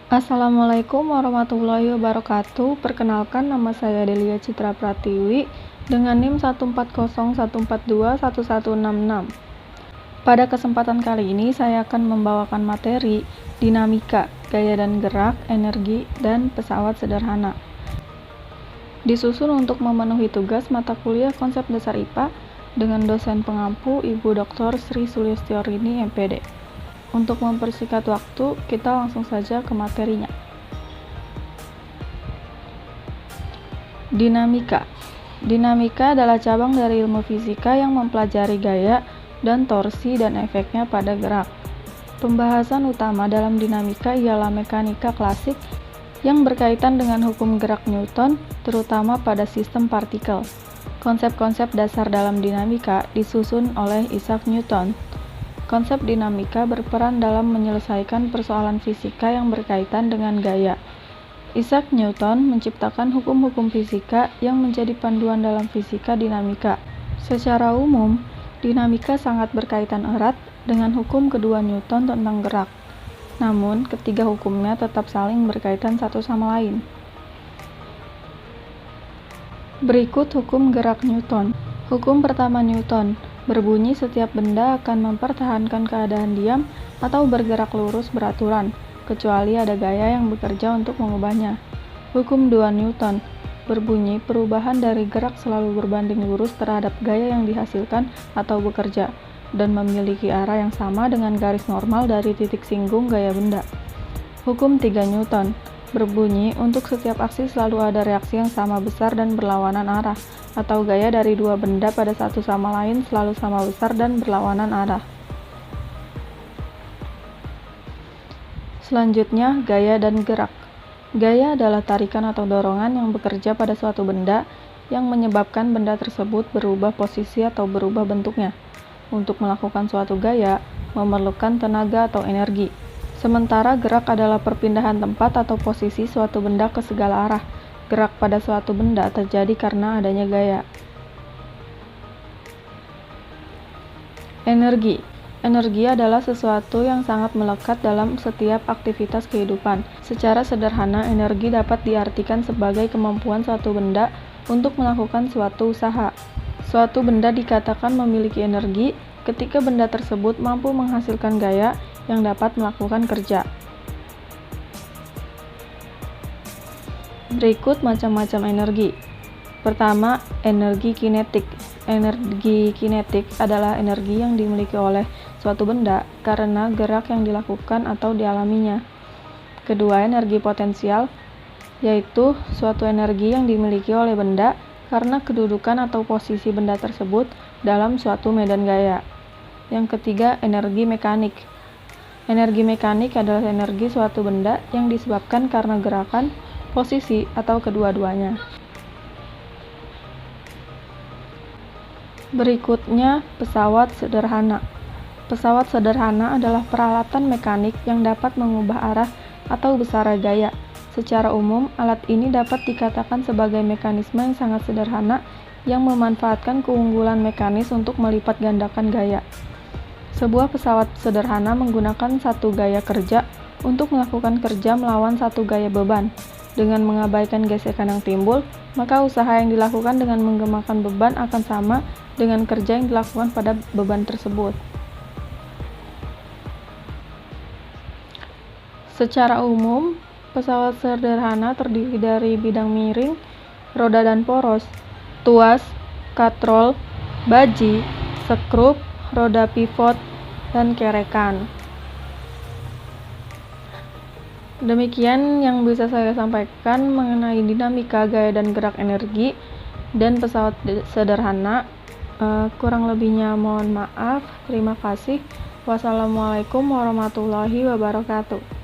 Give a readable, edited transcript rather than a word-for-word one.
Assalamualaikum warahmatullahi wabarakatuh. Perkenalkan, nama saya Delia Citra Pratiwi dengan NIM 14014211166. Pada kesempatan kali ini saya akan membawakan materi dinamika, gaya dan gerak, energi, dan pesawat sederhana. Disusun untuk memenuhi tugas mata kuliah konsep dasar IPA dengan dosen pengampu Ibu Dr. Sri Sulistyorini MPD. Untuk mempersingkat waktu, kita langsung saja ke materinya. Dinamika. Dinamika adalah cabang dari ilmu fisika yang mempelajari gaya dan torsi dan efeknya pada gerak. Pembahasan utama dalam dinamika ialah mekanika klasik yang berkaitan dengan hukum gerak Newton, terutama pada sistem partikel. Konsep-konsep dasar dalam dinamika disusun oleh Isaac Newton. Konsep dinamika berperan dalam menyelesaikan persoalan fisika yang berkaitan dengan gaya. Isaac Newton menciptakan hukum-hukum fisika yang menjadi panduan dalam fisika dinamika. Secara umum, dinamika sangat berkaitan erat dengan hukum kedua Newton tentang gerak. Namun, ketiga hukumnya tetap saling berkaitan satu sama lain. Berikut hukum gerak Newton. Hukum pertama Newton berbunyi setiap benda akan mempertahankan keadaan diam atau bergerak lurus beraturan, kecuali ada gaya yang bekerja untuk mengubahnya. Hukum 2 Newton berbunyi perubahan dari gerak selalu berbanding lurus terhadap gaya yang dihasilkan atau bekerja, dan memiliki arah yang sama dengan garis normal dari titik singgung gaya benda. Hukum 3 Newton berbunyi untuk setiap aksi selalu ada reaksi yang sama besar dan berlawanan arah, atau gaya dari dua benda pada satu sama lain selalu sama besar dan berlawanan arah. Selanjutnya, gaya dan gerak. Gaya adalah tarikan atau dorongan yang bekerja pada suatu benda yang menyebabkan benda tersebut berubah posisi atau berubah bentuknya. Untuk melakukan suatu gaya, memerlukan tenaga atau energi. Sementara gerak adalah perpindahan tempat atau posisi suatu benda ke segala arah. Gerak pada suatu benda terjadi karena adanya gaya. Energi. Energi adalah sesuatu yang sangat melekat dalam setiap aktivitas kehidupan. Secara sederhana, energi dapat diartikan sebagai kemampuan suatu benda untuk melakukan suatu usaha. Suatu benda dikatakan memiliki energi ketika benda tersebut mampu menghasilkan gaya yang dapat melakukan kerja. Berikut macam-macam energi. Pertama, energi kinetik. Energi kinetik adalah energi yang dimiliki oleh suatu benda karena gerak yang dilakukan atau dialaminya. Kedua, energi potensial, yaitu suatu energi yang dimiliki oleh benda karena kedudukan atau posisi benda tersebut dalam suatu medan gaya. Yang ketiga, energi mekanik. Energi mekanik adalah energi suatu benda yang disebabkan karena gerakan, posisi, atau kedua-duanya. Berikutnya, pesawat sederhana. Pesawat sederhana adalah peralatan mekanik yang dapat mengubah arah atau besar gaya. Secara umum, alat ini dapat dikatakan sebagai mekanisme yang sangat sederhana yang memanfaatkan keunggulan mekanis untuk melipat gandakan gaya. Sebuah pesawat sederhana menggunakan satu gaya kerja untuk melakukan kerja melawan satu gaya beban. Dengan mengabaikan gesekan yang timbul, maka usaha yang dilakukan dengan menggemakan beban akan sama dengan kerja yang dilakukan pada beban tersebut. Secara umum, pesawat sederhana terdiri dari bidang miring, roda dan poros, tuas, katrol, baji, skrup, roda pivot, dan kerekan. Demikian yang bisa saya sampaikan mengenai dinamika, gaya dan gerak energi dan pesawat sederhana. Kurang lebihnya mohon maaf. Terima kasih. Wassalamualaikum warahmatullahi wabarakatuh.